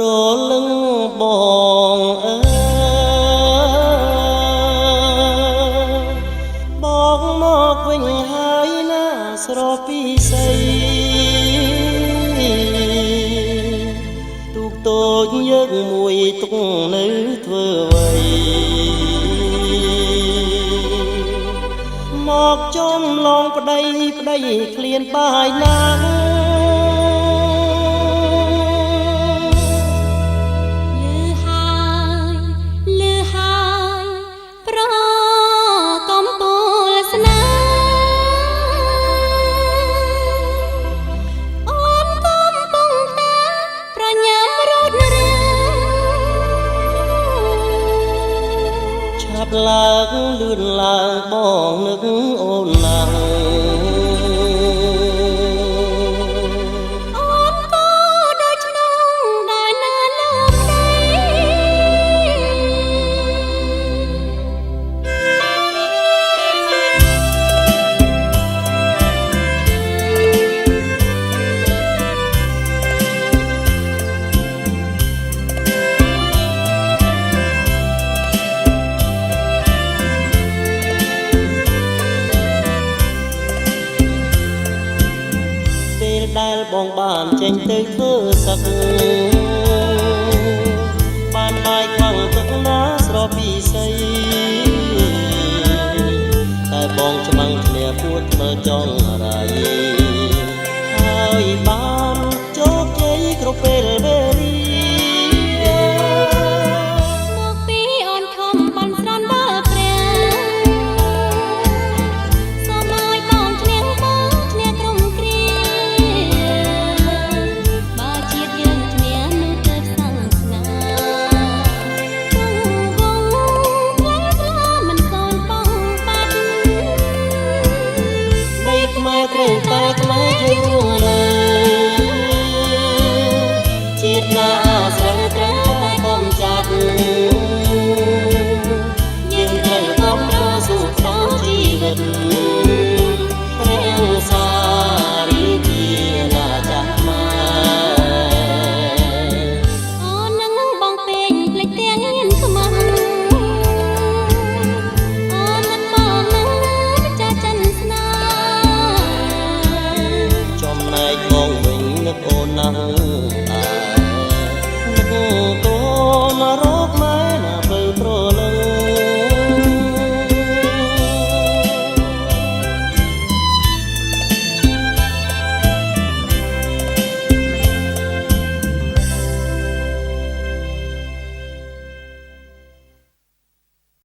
រលឹងបងអើបងមកវិញហើយណាស្រពីស័យទូកតូចយើងមួយទុកនៅធ្វើអ្វីមកចំឡងប្តីឃ្លានបាយណាស់ឡើងលឿនឡើងបងនឹកអូនណាស់អូនក៏ដូចក្នុងដែលណាលើផ្ទៃដែលបងបានចេញទៅធ្វើសឹកបានបាយខ្លាំងទឹកណាស្រពីស័យតែបងច្បាំងគ្នាពួតមើលចង់រៃហើយបានជោគជ័យគ្រប់ពេលវេលាមកពីអូនខំបានស្រន់បើព្រះសូមឲ្យបងឈ្នះបងឈ្នះក្រុមគ្រាតែខ្មែរយើងលើជាតិណាស្រីត្រូវតែកុំចាត់យើងត្រូវកំដរសុខក្នុងជីវិតព្រះសារីជាណាចាស់ខ្មែរអូននឹងបងពេញភ្លេចទាំងញៀនខ្មាំអូនមិនបងនឹងចាចិនស្នាចំណែកបងវិញនឹកអូនណាស់